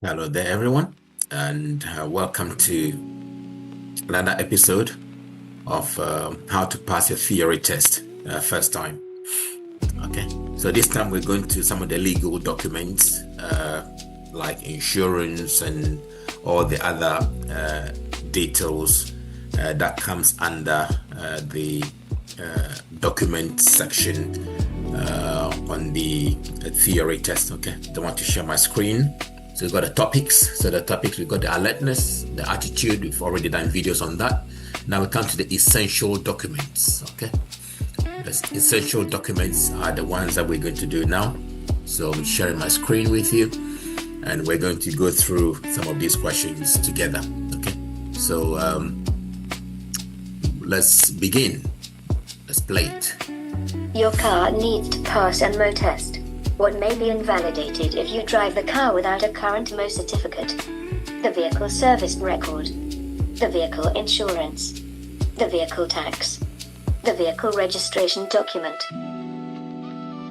Hello there, everyone, and welcome to another episode of how to pass your theory test first time. Okay, so this time we're going to some of the legal documents like insurance and all the other details that comes under the document section on the theory test. Okay, don't want to share my screen. So we've got the topics. So the topics, we've got the alertness, the attitude. We've already done videos on that. Now we come to the essential documents. Okay. The essential documents are the ones that we're going to do now. So I'm sharing my screen with you and we're going to go through some of these questions together. Okay. So let's begin. Let's play it. Your car needs to pass an MO test. What may be invalidated if you drive the car without a current MO certificate? The vehicle service record, the vehicle insurance, the vehicle tax, the vehicle registration document.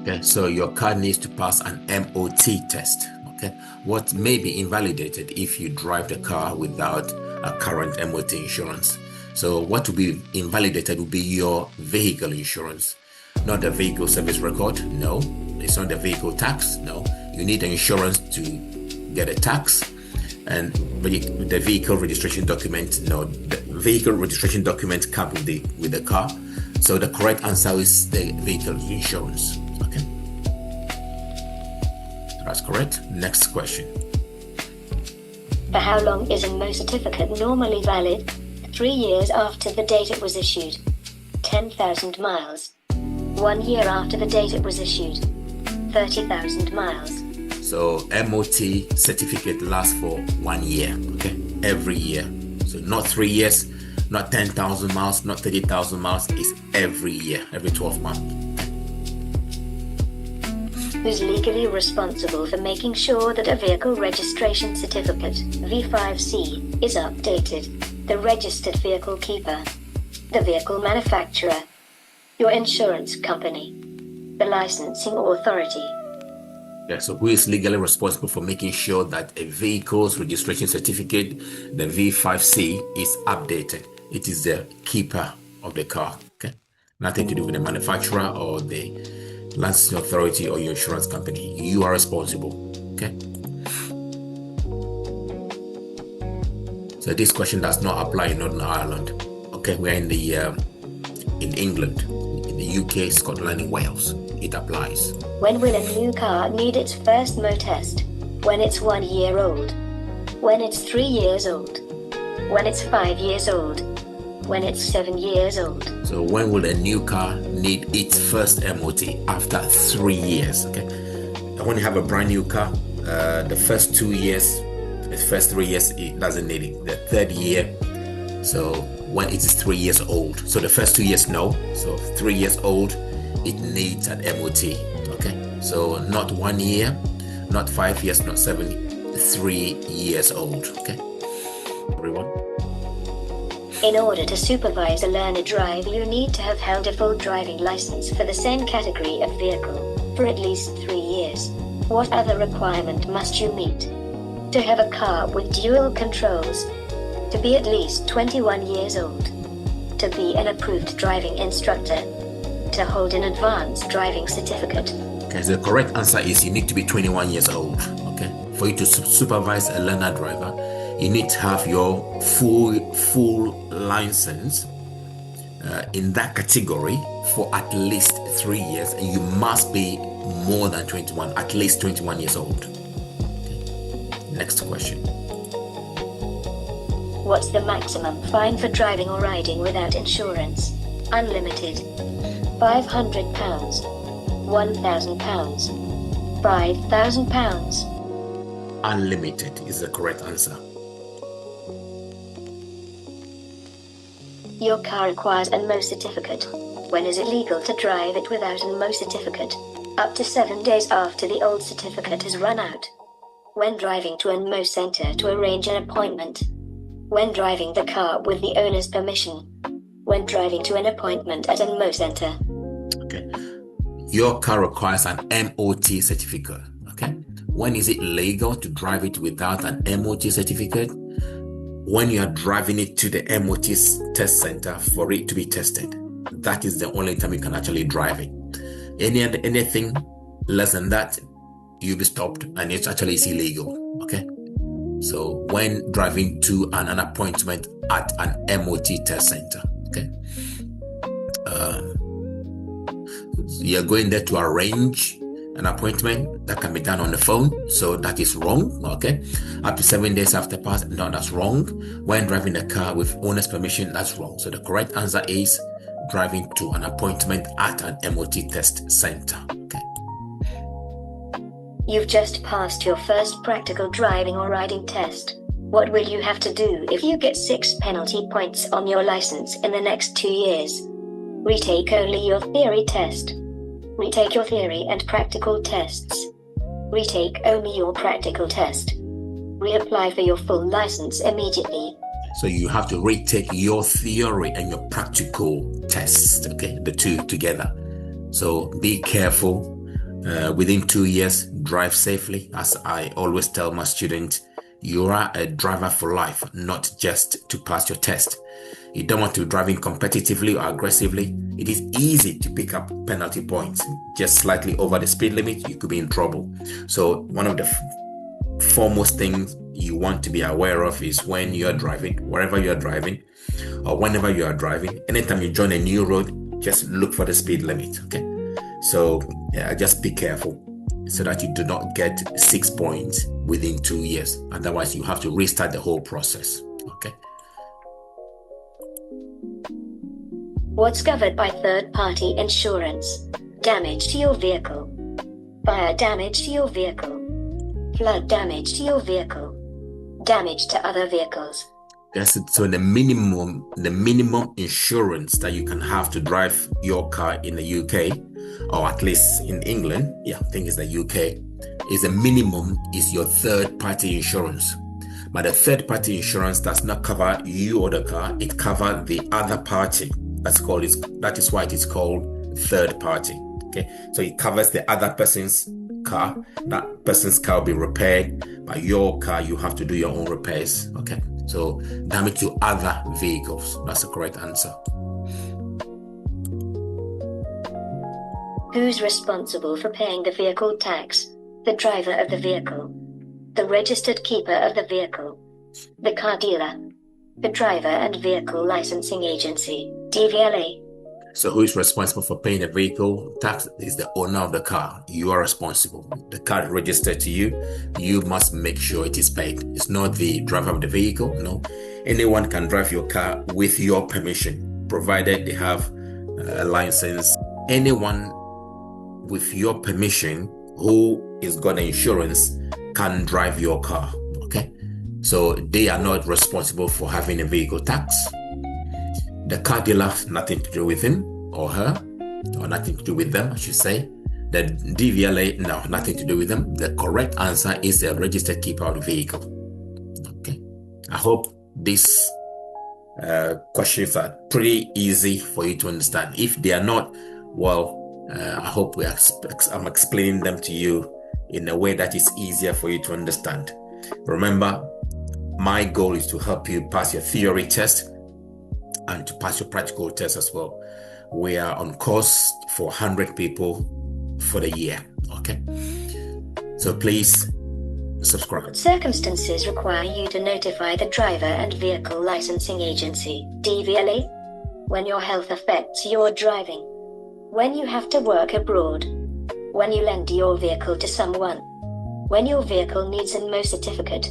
Okay, so your car needs to pass an MOT test. Okay, what may be invalidated if you drive the car without a current MOT insurance? So what will be invalidated will be your vehicle insurance, not the vehicle service record. No. It's not the vehicle tax. No, you need the insurance to get a tax, and the vehicle registration document. No, the vehicle registration document comes with the car. So the correct answer is the vehicle insurance. Okay, that's correct. Next question. For how long is a MO certificate normally valid? 3 years after the date it was issued. 10,000 miles. 1 year after the date it was issued. 30,000 miles. So MOT certificate lasts for 1 year, okay? Every year. So not 3 years, not 10,000 miles, not 30,000 miles. It's every year, every 12 months. Who's legally responsible for making sure that a vehicle registration certificate, V5C, is updated? The registered vehicle keeper, the vehicle manufacturer, your insurance company, the licensing authority. Yeah, so who is legally responsible for making sure that a vehicle's registration certificate, the V5C, is updated? It is the keeper of the car, okay? Nothing to do with the manufacturer or the licensing authority or your insurance company. You are responsible, okay? So this question does not apply in Northern Ireland. Okay, we're in England, in the UK, Scotland, and Wales. It applies. When will a new car need its first MO test? When it's 1 year old. When it's 3 years old. When it's 5 years old. When it's 7 years old. So when will a new car need its first MOT? After 3 years, okay? When you have a brand new car, the first 2 years, the first 3 years, it doesn't need it. The third year, so when it is 3 years old. So the first 2 years, no. So 3 years old, it needs an MOT, okay? So not 1 year, not 5 years, not 7, 3 years old, okay? Everyone? In order to supervise a learner drive, you need to have held a full driving license for the same category of vehicle for at least 3 years. What other requirement must you meet? To have a car with dual controls. To be at least 21 years old. To be an approved driving instructor. To hold an advanced driving certificate. Okay, so the correct answer is you need to be 21 years old, okay? For you to supervise a learner driver, you need to have your full license in that category for at least 3 years, and you must be more than 21, at least 21 years old. Okay. Next question. What's the maximum fine for driving or riding without insurance? Unlimited. £500, £1,000, £5,000. Unlimited is the correct answer. Your car requires a MO certificate. When is it legal to drive it without a MO certificate? Up to 7 days after the old certificate has run out. When driving to a MO centre to arrange an appointment. When driving the car with the owner's permission. When driving to an appointment at a MO centre. Okay. Your car requires an MOT certificate. Okay. when is it legal to drive it without an MOT certificate? When you are driving it to the MOT test center for it to be tested. That is the only time you can actually drive it. Anything less than that, you'll be stopped, and it's actually illegal. Okay. So when driving to an appointment at an MOT test center, okay, you're going there to arrange an appointment. That can be done on the phone, so that is wrong. Okay, up to 7 days after pass, no, that's wrong. When driving a car with owner's permission, that's wrong. So the correct answer is driving to an appointment at an MOT test center. Okay. You've just passed your first practical driving or riding test. What will you have to do if you get 6 penalty points on your license in the next 2 years? Retake only your theory test. Retake your theory and practical tests. Retake only your practical test. Reapply for your full license immediately. So you have to retake your theory and your practical test, okay, the two together. So be careful. Within 2 years, drive safely. As I always tell my students, you are a driver for life, not just to pass your test. You don't want to be driving competitively or aggressively. It is easy to pick up penalty points. Just slightly over the speed limit, you could be in trouble. So one of the foremost things you want to be aware of is when you're driving, wherever you're driving, or whenever you are driving, anytime you join a new road, just look for the speed limit, okay? So just be careful so that you do not get 6 points within 2 years. Otherwise, you have to restart the whole process, okay? What's covered by third-party insurance? Damage to your vehicle. Fire damage to your vehicle. Flood damage to your vehicle. Damage to other vehicles. Yes, so the minimum insurance that you can have to drive your car in the UK, or at least in England, I think it's the UK, is the minimum is your third-party insurance. But the third-party insurance does not cover you or the car; it covers the other party. That is why it is called third party. Okay, so it covers the other person's car. That person's car will be repaired, but your car, you have to do your own repairs. Okay, so damage to other vehicles. That's the correct answer. Who's responsible for paying the vehicle tax? The driver of the vehicle, the registered keeper of the vehicle, the car dealer, the driver and vehicle licensing agency, DVLA. So who is responsible for paying the vehicle tax? Is the owner of the car. You are responsible. The car is registered to you. You must make sure it is paid. It's not the driver of the vehicle. No. Anyone can drive your car with your permission, provided they have a license. Anyone with your permission who is got insurance can drive your car. Okay. So they are not responsible for having a vehicle tax. The car dealer has nothing to do with him or her, or nothing to do with them, I should say. The DVLA, no, nothing to do with them. The correct answer is the registered keeper of the vehicle. Okay. I hope these questions are pretty easy for you to understand. If they are not, well, I hope I'm explaining them to you in a way that is easier for you to understand. Remember, my goal is to help you pass your theory test and to pass your practical test as well. We are on course for 100 people for the year. Okay. So please subscribe. Circumstances require you to notify the driver and vehicle licensing agency, DVLA, when your health affects your driving, when you have to work abroad, when you lend your vehicle to someone, when your vehicle needs a MO certificate.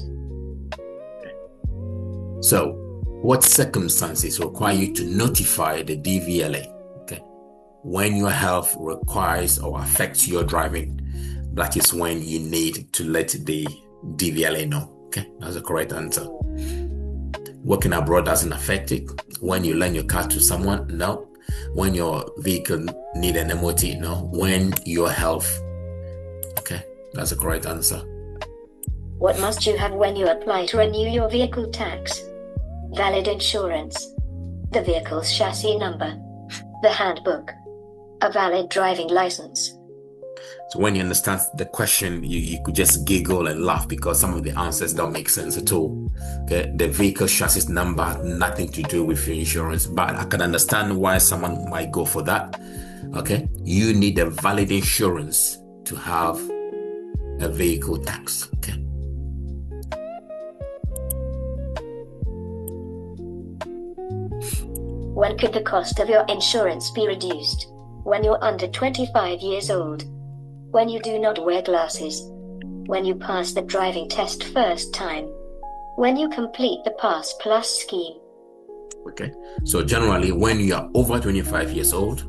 So, what circumstances require you to notify the DVLA? Okay, when your health requires or affects your driving, that is when you need to let the DVLA know. Okay, that's the correct answer. Working abroad doesn't affect it. When you lend your car to someone, no. When your vehicle need an MOT, no. When your health, okay, that's the correct answer. What must you have when you apply to renew your vehicle tax? Valid insurance, the vehicle's chassis number, the handbook, a valid driving license. So when you understand the question, you could just giggle and laugh because some of the answers don't make sense at all. Okay, the vehicle chassis number has nothing to do with your insurance, but I can understand why someone might go for that. Okay, you need a valid insurance to have a vehicle tax. Okay. When could the cost of your insurance be reduced? When you're under 25 years old. When you do not wear glasses. When you pass the driving test first time. When you complete the Pass Plus scheme. Okay, so generally when you are over 25 years old,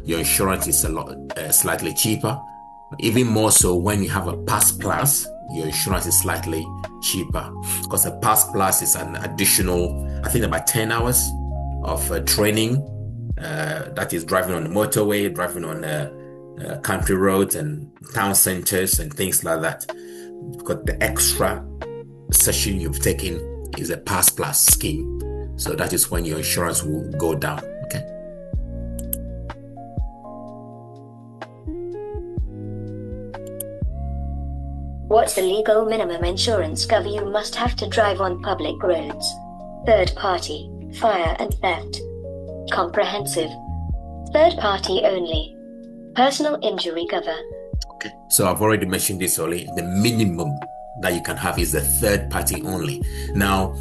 your insurance is slightly cheaper. Even more so when you have a Pass Plus, your insurance is slightly cheaper because a Pass Plus is an additional, I think about 10 hours of training. That is driving on the motorway, driving on country roads and town centers and things like that. Because the extra session you've taken is a Pass Plus scheme. So that is when your insurance will go down. Okay. What's the legal minimum insurance cover you must have to drive on public roads? Third party, fire and theft. Comprehensive. Third party only. Personal injury cover. Okay. So I've already mentioned this already. The minimum that you can have is the third party only. Now,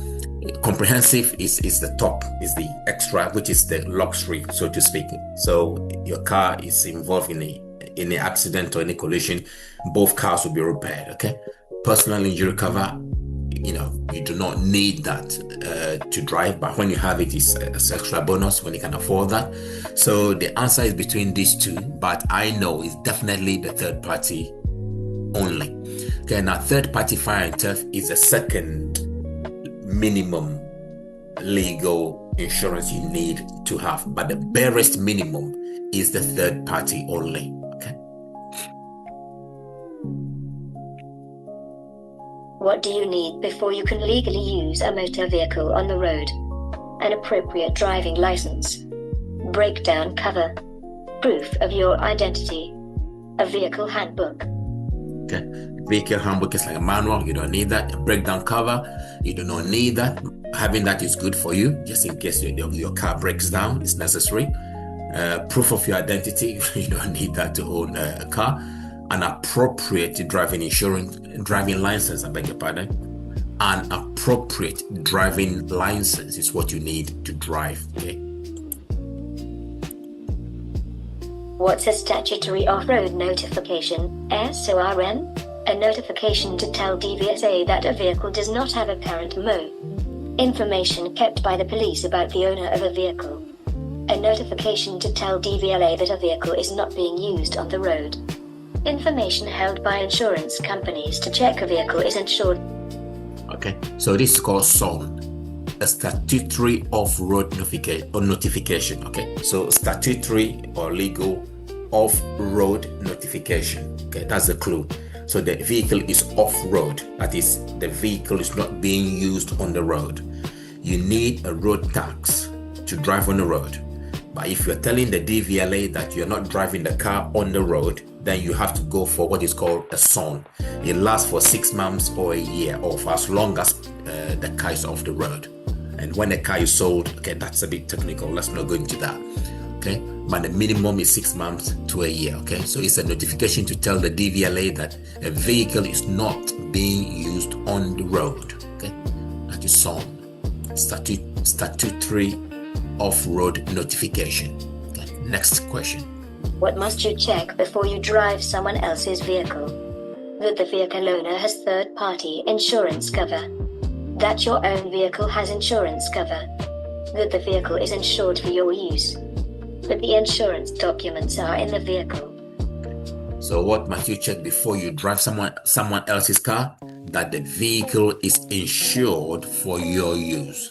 comprehensive is the top, is the extra, which is the luxury, so to speak. So your car is involved in an accident or any collision, both cars will be repaired. Okay. Personal injury cover, you do not need that to drive, but when you have it, it's an extra bonus when you can afford that. So the answer is between these two, but I know it's definitely the third party only. Okay, now third party fire and theft is the second minimum legal insurance you need to have, but the barest minimum is the third party only. What do you need before you can legally use a motor vehicle on the road? An appropriate driving license. Breakdown cover. Proof of your identity. A vehicle handbook. Okay. Vehicle handbook is like a manual. You don't need that. A breakdown cover. You do not need that. Having that is good for you, just in case your car breaks down. It's necessary. Proof of your identity. You don't need that to own a car. An appropriate driving license, I beg your pardon. An appropriate driving license is what you need to drive. Okay. What's a statutory off-road notification? SORN? A notification to tell DVSA that a vehicle does not have a current MO. Information kept by the police about the owner of a vehicle. A notification to tell DVLA that a vehicle is not being used on the road. Information held by insurance companies to check a vehicle is insured. Okay, so this is called SON, a statutory off-road notification. Okay, so statutory or legal off-road notification. Okay, that's the clue. So the vehicle is off-road. That is, the vehicle is not being used on the road. You need a road tax to drive on the road. But if you're telling the DVLA that you're not driving the car on the road, then you have to go for what is called a SON. It lasts for 6 months or a year, or for as long as the car is off the road. And when the car is sold, okay, that's a bit technical. Let's not go into that. Okay, but the minimum is 6 months to a year. Okay, so it's a notification to tell the DVLA that a vehicle is not being used on the road. Okay, that is SON, statutory off-road notification. Okay, next question. What must you check before you drive someone else's vehicle? That the vehicle owner has third-party insurance cover. That your own vehicle has insurance cover. That the vehicle is insured for your use. That the insurance documents are in the vehicle. So what must you check before you drive someone else's car? That the vehicle is insured for your use.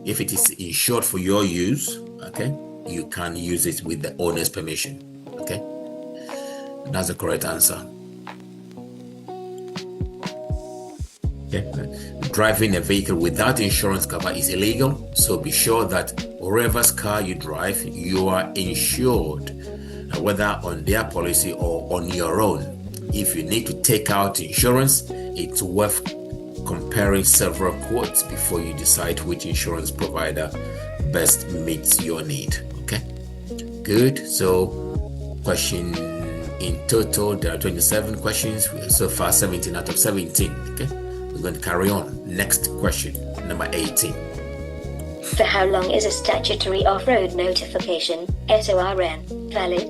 If it is insured for your use, okay, you can use it with the owner's permission. Okay, that's the correct answer. Okay, driving a vehicle without insurance cover is illegal, so be sure that wherever's car you drive, you are insured whether on their policy or on your own. If you need to take out insurance, it's worth comparing several quotes before you decide which insurance provider best meets your need. Okay, good. So question in total, there are 27 questions. So far 17 out of 17. Okay, we're going to carry on. Next question, number 18. For how long is a statutory off-road notification, SORN, valid?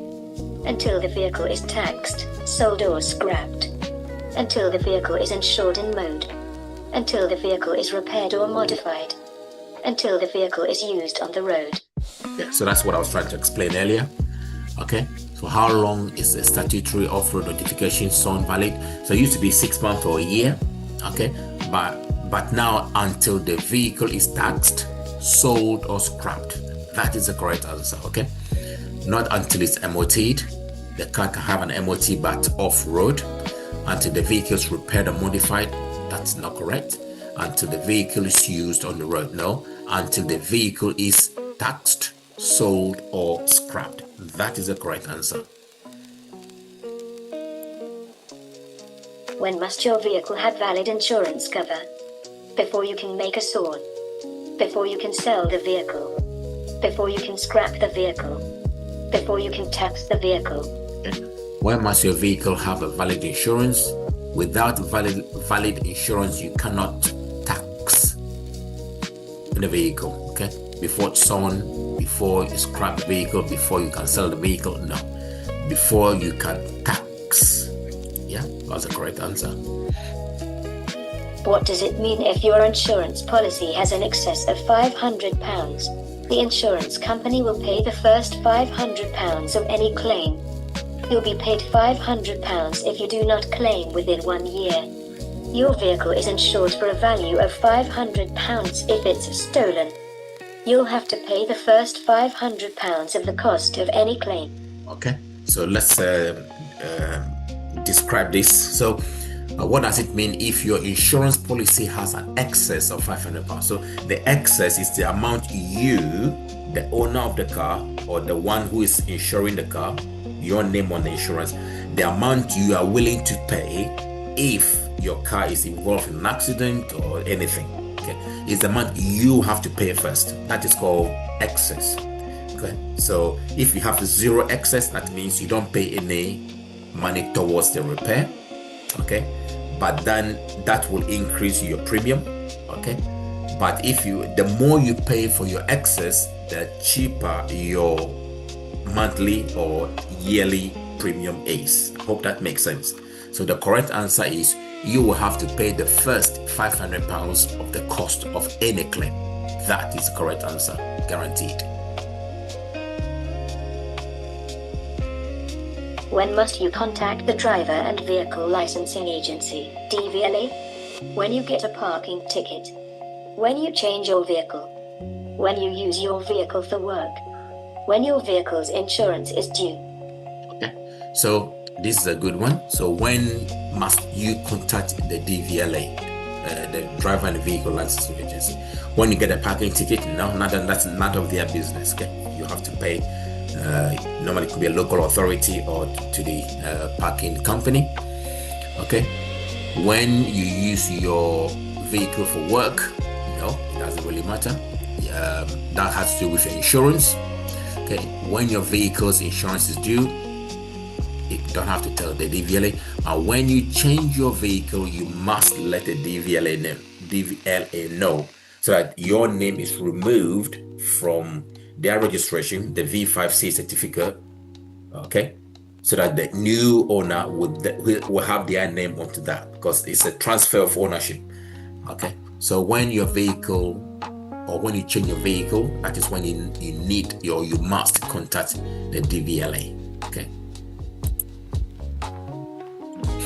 Until the vehicle is taxed, sold or scrapped. Until the vehicle is insured and mowed. Until the vehicle is repaired or modified. Until the vehicle is used on the road. Yeah, so that's what I was trying to explain earlier. Okay, so how long is a statutory off-road notification SORN valid? So it used to be 6 months or a year. Okay, but now until the vehicle is taxed, sold or scrapped. That is the correct answer. Okay, not until it's MOT'd. The car can have an MOT but off-road. Until the vehicle is repaired or modified. That's not correct. Until the vehicle is used on the road. No, until the vehicle is taxed, sold or scrapped. That is the correct answer. When must your vehicle have valid insurance cover? Before you can make a SORN. Before you can sell the vehicle. Before you can scrap the vehicle. Before you can tax the vehicle. When must your vehicle have a valid insurance? Without valid insurance, you cannot tax the vehicle. Okay, before it's SORN, before you scrap the vehicle, before you can sell the vehicle. No, before you can tax. Yeah, that's the correct answer. What does it mean if your insurance policy has an excess of £500? The insurance company will pay the first £500 of any claim. You'll be paid £500 if you do not claim within 1 year. Your vehicle is insured for a value of £500 if it's stolen. You'll have to pay the first £500 of the cost of any claim. Okay, so let's describe this. So what does it mean if your insurance policy has an excess of £500? So the excess is the amount you, the owner of the car, or the one who is insuring the car, your name on the insurance, the amount you are willing to pay if your car is involved in an accident or anything. Okay, is the amount you have to pay first. That is called excess. Okay, so if you have zero excess, that means you don't pay any money towards the repair. Okay, but then that will increase your premium. Okay, but the more you pay for your excess, the cheaper your monthly or yearly premium is. I hope that makes sense. So the correct answer is you will have to pay the first £500 of the cost of any claim. That is the correct answer, guaranteed. When must you contact the Driver and Vehicle Licensing Agency, DVLA? When you get a parking ticket. When you change your vehicle. When you use your vehicle for work. When your vehicle's insurance is due. Okay, so this is a good one. So when must you contact the DVLA, the Driver and Vehicle Licensing Agency? When you get a parking ticket? No, that's none of their business. Okay, you have to pay. Normally it could be a local authority or to the parking company. Okay, when you use your vehicle for work, no, it doesn't really matter. That has to do with your insurance. Okay, when your vehicle's insurance is due, you don't have to tell the DVLA. And when you change your vehicle, you must let the DVLA know so that your name is removed from their registration, the V5C certificate. Okay, so that the new owner will have their name onto that, because it's a transfer of ownership. Okay, so when your vehicle or when you change your vehicle, that is when you need or you must contact the DVLA. Okay.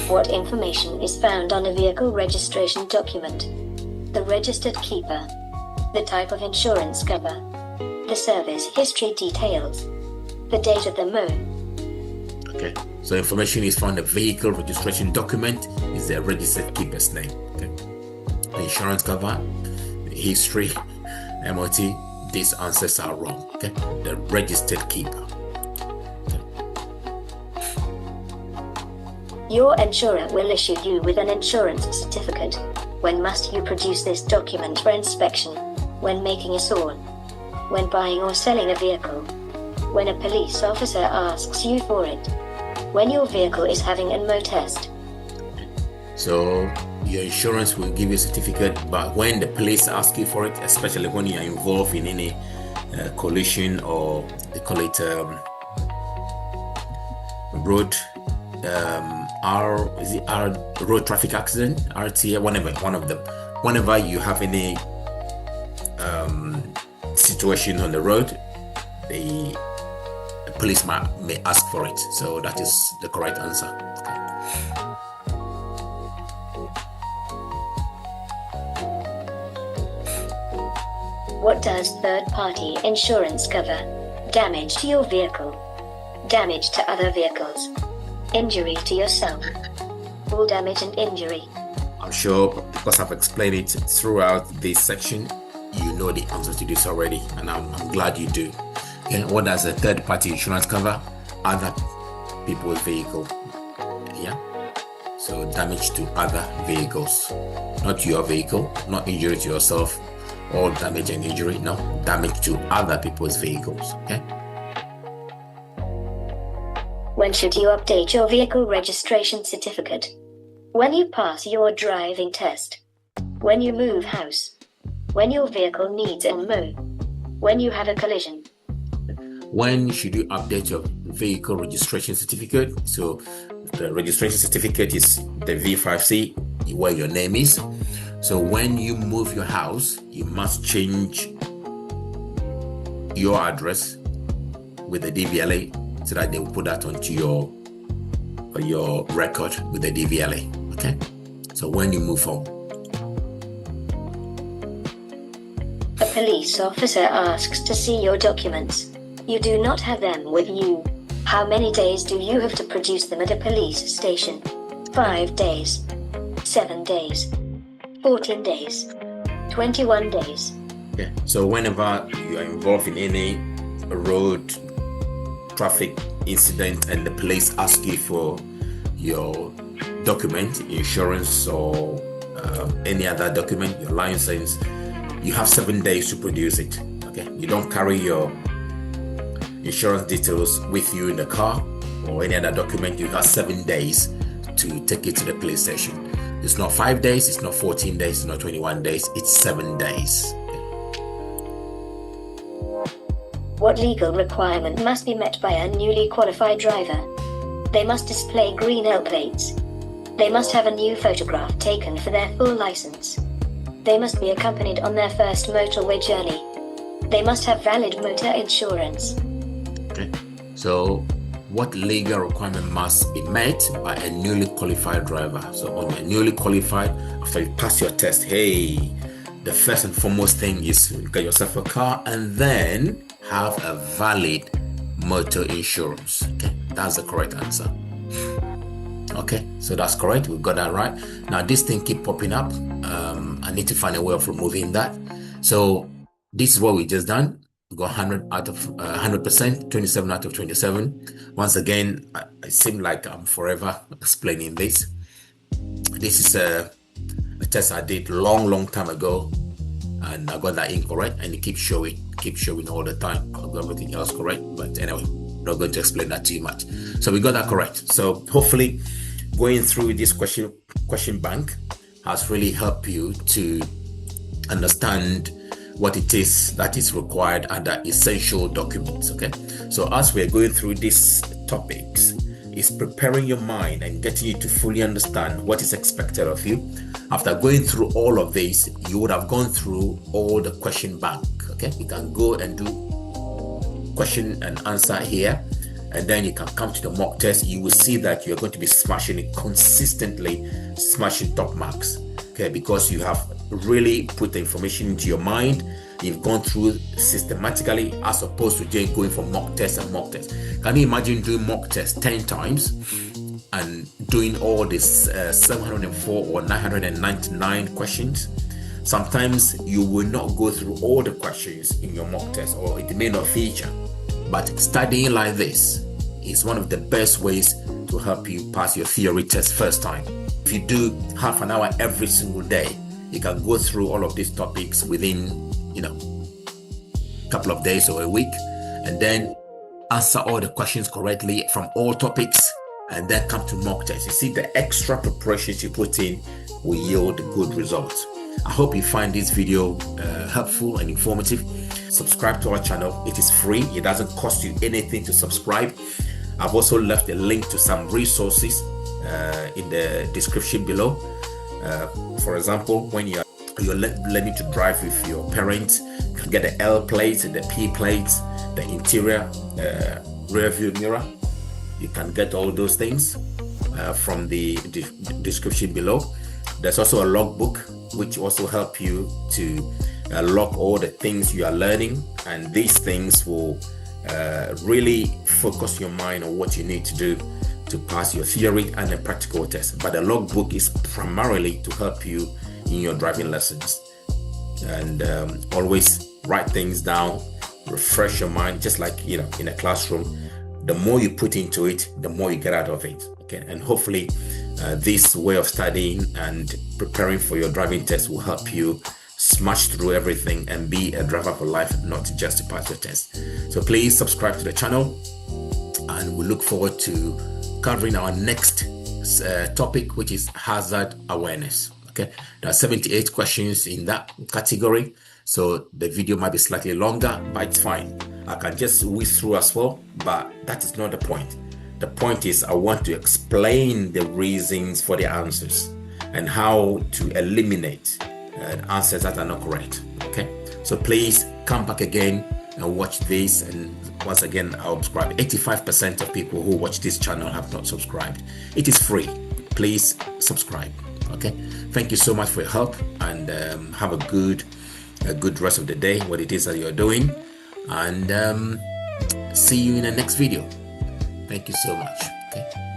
What information is found on a vehicle registration document? The registered keeper. The type of insurance cover. The service history details. The date of the mow. Okay, so information is found. The vehicle registration document is the registered keeper's name. Okay, the insurance cover, the history, MOT. These answers are wrong. Okay, the registered keeper. Okay. Your insurer will issue you with an insurance certificate. When must you produce this document for inspection? When making a sawn. When buying or selling a vehicle. When a police officer asks you for it. When your vehicle is having a MOT test. So your insurance will give you a certificate, but when the police ask you for it, especially when you are involved in any collision, or they call it road road traffic accident, RTA, whenever you have any situation on the road, the police may ask for it. So that is the correct answer. Okay. What does third-party insurance cover? Damage to your vehicle. Damage to other vehicles. Injury to yourself. Full damage and injury. I'm sure because I've explained it throughout this section, you know the answer to this already, and I'm glad you do. Okay, what does a third-party insurance cover? Other people's vehicle. Yeah. So damage to other vehicles, not your vehicle, not injury to yourself, or damage and injury. No, damage to other people's vehicles. Okay. When should you update your vehicle registration certificate? When you pass your driving test. When you move house. When your vehicle needs a mow. When you have a collision. When should you update your vehicle registration certificate? So the registration certificate is the V5C, where your name is. So when you move your house, you must change your address with the DVLA, so that they will put that onto your record with the DVLA. Okay. So when you move home. A police officer asks to see your documents. You do not have them with you. How many days do you have to produce them at a police station? 5 days. 7 days. 14 days. 21 days. Yeah. So whenever you are involved in any road traffic incident and the police ask you for your document, insurance, or any other document, your license, you have 7 days to produce it. Okay. You don't carry your insurance details with you in the car or any other document. You have 7 days to take it to the police station. It's not 5 days, it's not 14 days, it's not 21 days, it's 7 days. What legal requirement must be met by a newly qualified driver? They must display green L plates. They must have a new photograph taken for their full license. They must be accompanied on their first motorway journey. They must have valid motor insurance. Okay. So what legal requirement must be met by a newly qualified driver? So when you're newly qualified, after you pass your test, hey, the first and foremost thing is get yourself a car and then have a valid motor insurance. Okay, that's the correct answer. Okay, so that's correct. We got that right. Now this thing keep popping up. I need to find a way of removing that. So this is what we just done. We got 100 out of 100%, 27 out of 27. Once again, I seem like I'm forever explaining this. This is a test I did long time ago, and I got that incorrect, and it keeps showing all the time. I got everything else correct, but anyway, I'm not going to explain that too much. So we got that correct. So hopefully going through this question bank has really helped you to understand what it is that is required under essential documents. Okay, so as we're going through these topics, is preparing your mind and getting you to fully understand what is expected of you. After going through all of this, you would have gone through all the question bank. Okay, you can go and do question and answer here, and then you can come to the mock test. You will see that you're going to be smashing it consistently, smashing top marks. Okay, because you have really put the information into your mind. You've gone through systematically, as opposed to just going for mock test and mock test. Can you imagine doing mock test 10 times and doing all this 704 or 999 questions? Sometimes you will not go through all the questions in your mock test, or it may not feature. But studying like this is one of the best ways to to help you pass your theory test first time. If you do half an hour every single day, you can go through all of these topics within, a couple of days or a week, and then answer all the questions correctly from all topics, and then come to mock test. You see, the extra preparations you put in will yield good results. I hope you find this video helpful and informative. Subscribe to our channel. It is free. It doesn't cost you anything to subscribe. I've also left a link to some resources in the description below. For example, when you're learning to drive with your parents, you can get the L plates and the P plates, the interior rear view mirror. You can get all those things from the description below. There's also a logbook which also help you to log all the things you are learning, and these things will really focus your mind on what you need to do to pass your theory and the practical test. But the logbook is primarily to help you in your driving lessons, and always write things down, refresh your mind, just like in a classroom. The more you put into it, the more you get out of it. Okay, and hopefully this way of studying and preparing for your driving test will help you smash through everything and be a driver for life, not just to pass your test. So please subscribe to the channel, and we look forward to covering our next topic, which is hazard awareness. Okay, there are 78 questions in that category, so the video might be slightly longer, but it's fine. I can just whiz through as well, but that is not the point. The point is, I want to explain the reasons for the answers and how to eliminate answers that are not correct. Okay, so please come back again and watch this. And once again, I'll subscribe. 85% of people who watch this channel have not subscribed. It is free. Please subscribe. Okay, thank you so much for your help, and have a good rest of the day, what it is that you're doing, and see you in the next video. Thank you so much. Okay.